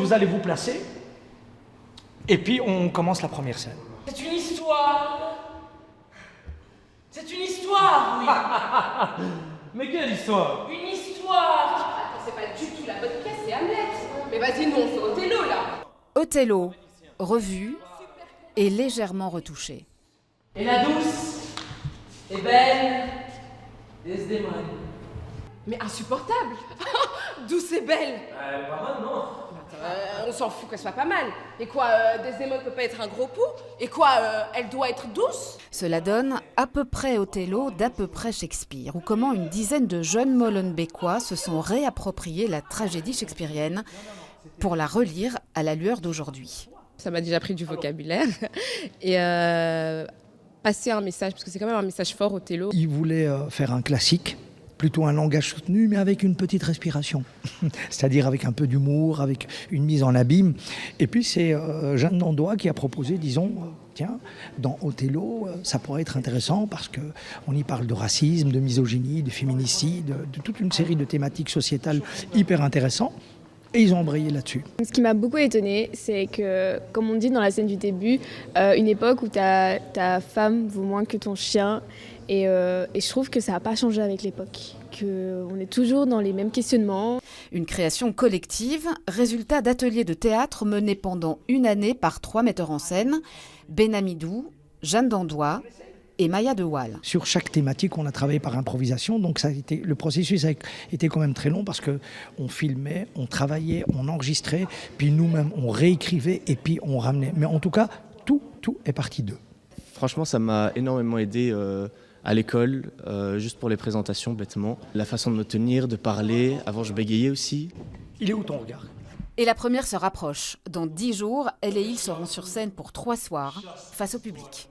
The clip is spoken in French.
vous allez vous placer. Et puis, on commence la première scène. C'est une histoire. C'est une histoire, oui. Mais quelle histoire? Une histoire. Attends, c'est pas du tout la bonne pièce, c'est Hamlet. Mais vas-y, nous on fait Othello là. Othello, revu et légèrement retouché. Et la douce et belle Desdémone. Mais insupportable. Douce et belle. Pas mal, non? On s'en fout qu'elle soit pas mal. Et quoi, Desdémone peut pas être un gros pou? Et quoi, elle doit être douce? Cela donne à peu près Othello d'à peu près Shakespeare, ou comment une dizaine de jeunes Molenbeekois se sont réappropriés la tragédie shakespearienne pour la relire à la lueur d'aujourd'hui. Ça m'a déjà pris du vocabulaire et passer un message, parce que c'est quand même un message fort, Othello. Il voulait faire un classique, plutôt un langage soutenu, mais avec une petite respiration. C'est-à-dire avec un peu d'humour, avec une mise en abîme. Et puis c'est Jeanne d'Andois qui a proposé, disons, tiens, dans Othello, ça pourrait être intéressant parce qu'on y parle de racisme, de misogynie, de féminicide, de toute une série de thématiques sociétales hyper intéressantes. Et ils ont embrayé là-dessus. Ce qui m'a beaucoup étonnée, c'est que, comme on dit dans la scène du début, une époque où ta femme vaut moins que ton chien. Et je trouve que ça n'a pas changé avec l'époque, qu'on est toujours dans les mêmes questionnements. Une création collective, résultat d'ateliers de théâtre menés pendant une année par 3 metteurs en scène, Benamidou, Jeanne d'Andois et Maya de Waal. Sur chaque thématique, on a travaillé par improvisation, donc le processus a été quand même très long parce qu'on filmait, on travaillait, on enregistrait, puis nous-mêmes on réécrivait et puis on ramenait. Mais en tout cas, tout est parti d'eux. Franchement, ça m'a énormément aidé à l'école, juste pour les présentations, bêtement. La façon de me tenir, de parler. Avant, je bégayais aussi. Il est où ton regard ? Et la première se rapproche. Dans 10 jours, elle et il seront sur scène pour 3 soirs, face au public.